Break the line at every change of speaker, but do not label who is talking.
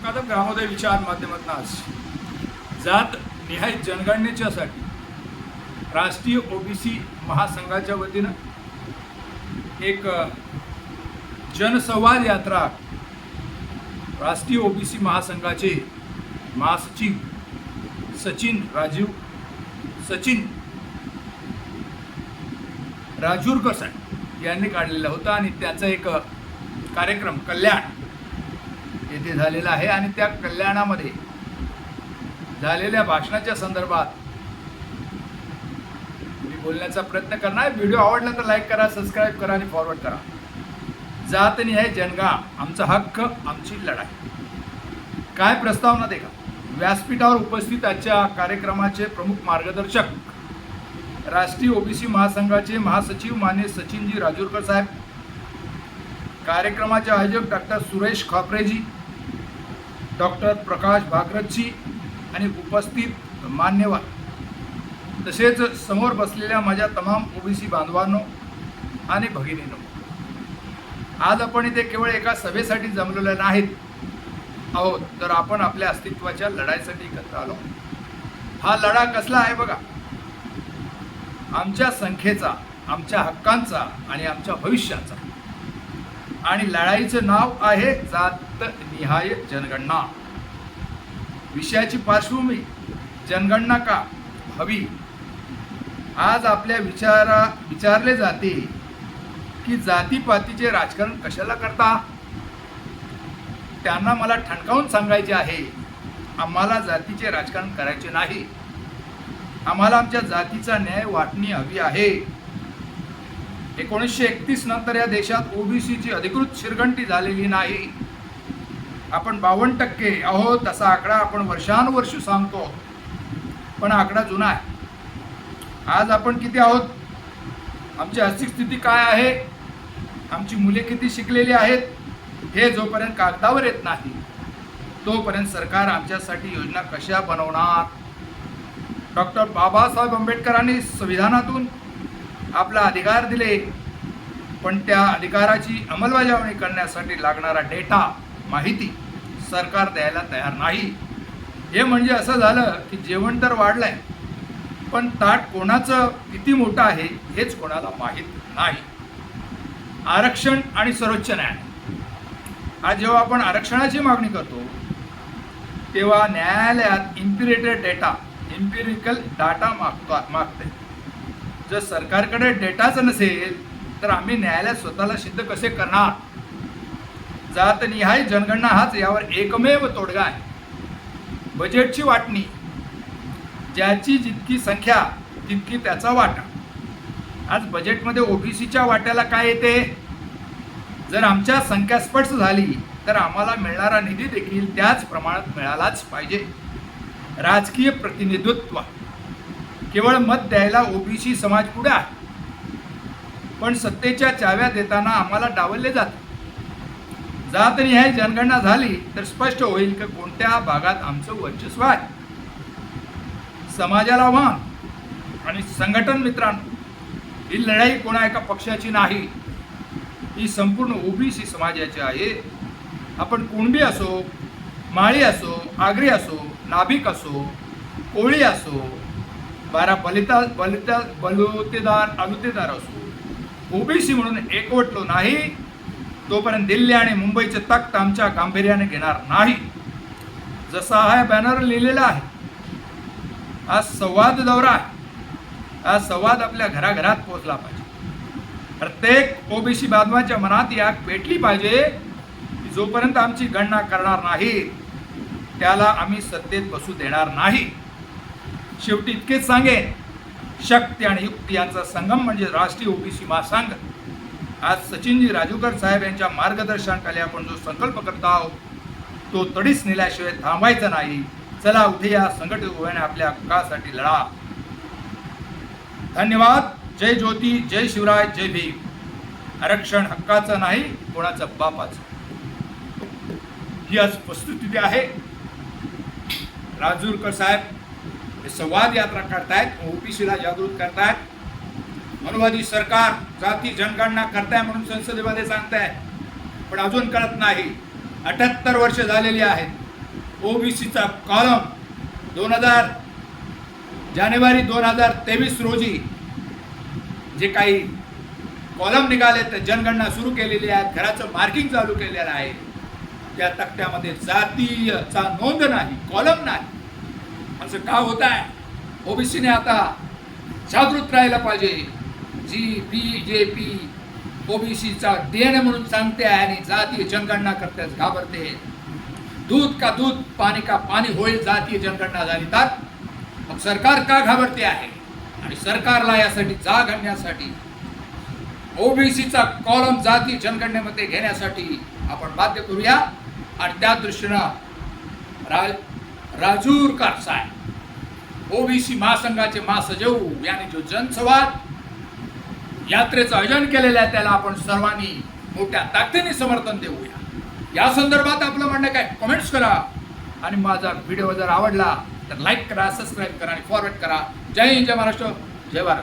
कदम ग्रामोदय विचार माध्यमातून आज जात निहाय जनगणनेच्यासाठी राष्ट्रीय ओबीसी महासंघाच्या वतीनं एक जनसंवाद यात्रा राष्ट्रीय ओबीसी महासंघाचे महासचिव सचिन राजूरकर साहेब यांनी काढलेला होता आणि त्याचा एक कार्यक्रम कल्याण येथे झालेला आहे आणि त्या कल्याणामध्ये झालेल्या भाषणाच्या संदर्भात मी बोलण्याचा प्रयत्न करणार. व्हिडिओ आवडला तर लाईक करा, सबस्क्राईब करा आणि फॉरवर्ड करा. जात निहाय जनगा, आमचा हक्क, आमची लढाई. काय प्रस्तावना देखा. व्यासपीठावर उपस्थित आजच्या कार्यक्रमाचे प्रमुख मार्गदर्शक राष्ट्रीय ओबीसी महासंघाचे महासचिव मान्य सचिनजी राजूरकर साहेब, कार्यक्रमाचे आयोजक डॉक्टर सुरेश खापरेजी, डॉक्टर प्रकाश भागरथजी आणि उपस्थित मान्यवर, तसेच समोर बसलेल्या माझ्या तमाम ओबीसी बांधवांनो आणि भगिनींनो, आज आपण इथे केवळ एका सभेसाठी जमलेले नाहीत आहोत, तर आपण आपल्या अस्तित्वाच्या लढाईसाठी एकत्र आलो. हा लढा कसला आहे बघा. आमच्या संख्येचा, आमच्या हक्कांचा आणि आमच्या भविष्याचा. आणि लढाईचं नाव आहे जात निहाय जनगणना. विषयाची पार्श्वभूमी, जनगणना का हवी. आज आपल्या विचारले जाते की जातीपातीचे राजकारण कशाला करता. त्यांना मला ठणकावून सांगायचे आहे, आम्हाला जातीचे राजकारण करायचे नाही. आम्हाला आमच्या जातीचा न्याय वाटणी हवी आहे. 1931 नंतर या देशात ओबीसीची अधिकृत शिरगंटी झालेली नाही. आपण 52% आहोत असा आकडा आपण वर्षानुवर्ष सांगतो, पण आकडा जुना आहे. आज आपण किती आहोत, आमची आर्थिक स्थिती काय आहे, आमची मुले किती शिकलेली आहेत, हे जोपर्यंत कागदावर येत नाही तोपर्यंत सरकार आमच्यासाठी योजना कशा बनवणार. डॉक्टर बाबासाहेब आंबेडकरांनी संविधानातून आपला अधिकार दिले, पण त्या अधिकाराची अंमलबजावणी करण्यासाठी लागणारा डेटा, माहिती सरकार द्यायला तयार नाही. हे म्हणजे असं झालं की जेवण तर वाढलंय, पण ताट कोणाचं किती मोठं आहे हेच कोणाला माहीत नाही. आरक्षण आणि सर्वोच्च न्यायालय. आज जेव्हा आपण आरक्षणाची मागणी करतो तेव्हा न्यायालयात इम्पिरिकल डाटा मागते. जर सरकारकडे डेटाच नसेल तर आम्ही न्यायालयात स्वतःला सिद्ध कसे करणार. जात निहाय जनगणना हाच यावर एकमेव तोडगा आहे. बजेटची वाटणी, ज्याची जितकी संख्या तितकी त्याचा वाटा. आज बजेटमध्ये ओबीसीच्या वाट्याला काय येते. जर आमच्या संख्या स्पष्ट झाली तर आम्हाला मिळणारा निधी देखील त्याच प्रमाणात मिळालाच पाहिजे. राजकीय प्रतिनिधित्व, केवळ मत द्यायला ओबीसी समाज पुढे आहे, पण सत्तेच्या चाव्या देताना आम्हाला डावलले जाते. जात निहाय जनगणना झाली तर स्पष्ट होईल की कोणत्या भागात आमचं वर्चस्व आहे. समाजाला आव्हान आणि संघटन मित्रांनो, ही लढाई कोणा एका पक्षाची नाही, ही संपूर्ण ओबीसी समाजाची आहे. आपण कुणबी असो, माळी असो, आगरी असो, नाभिक असो, कोळी असो, बलुतेदार असो, ओबीसी म्हणून एकवटलो नाही तोपर्यंत दिल्ली आणि मुंबईचे तख्त आमच्या गांभीर्याने घेणार नाही. जसा हा बॅनर लिहिलेला आहे, हा संवाद दौरा आहे. हा संवाद आपल्या घराघरात पोहोचला पाहिजे. प्रत्येक ओबीसी बांधवांच्या मनात या पेटली पाहिजे की जोपर्यंत आमची गणना करणार नाही त्याला आम्ही सत्तेत बसू देणार नाही. शेवटी इतकेच सांगेन, शक्ती आणि युक्ती यांचा संगम म्हणजे राष्ट्रीय ओबीसी महासंघ. आज सचिनजी राजूकर साहेब यांच्या मार्गदर्शनाखाली आपण जो संकल्प करत आहोत तो तडीस नेल्याशिवाय थांबायचा नाही. चला उठूया, संघटित होऊन आपल्या हक्कासाठी लढा. धन्यवाद. जय ज्योती, जय शिवराय, जय भीम. आरक्षण हक्काचं नाही, कोणाचं बापाचं. ही आज वस्तुस्थिती आहे. राजूरकर साहेब हे संवाद यात्रा करतायत, ओबीसीला जागृत करतायत. अनुवादी सरकार जाती जनगणना करताय म्हणून संसदेमध्ये सांगताय, पण अजून कळत नाही. 78 वर्ष झालेली आहेत. ओबीसीचा कॉलम 2000 जानेवारी 2023 रोजी जे काही कॉलम निघाले तर जनगणना सुरू केलेली आहे, घराचं मार्किंग चालू केलेलं आहे. त्या तक्त्यामध्ये जातीचा नोंद नाही, कॉलम नाही. असं का होत आहे? ओबीसीने आता जागृत राहायला पाहिजे. जी बीजेपी ओबीसीचा डीएनए म्हणून सांगते आहे आणि जातीय जनगणना करतेच घाबरते. दूध का दूध पाणी का पाणी होईल जातीय जनगणना झाली तर. मग सरकार का घाबरते आहे? आणि सरकारला यासाठी जाग आणण्यासाठी ओबीसीचा कॉलम जाती जनगणनेमध्ये घेण्यासाठी आपण बाध्य करूया. आणि त्या दृष्टीनं राजूर कारसाय ओबीसी महासंघाचे महासचिव यांनी जो जनसंवाद यात्रेचं आयोजन केलेलं आहे त्याला आपण सर्वांनी मोठ्या ताकदीने समर्थन देऊया. या संदर्भात आपलं म्हणणं काय कमेंट्स करा. आणि माझा व्हिडिओ जर आवडला तर लाईक करा, सबस्क्राईब करा आणि फॉरवर्ड करा. जय हिंद, जय महाराष्ट्र, जय भारत.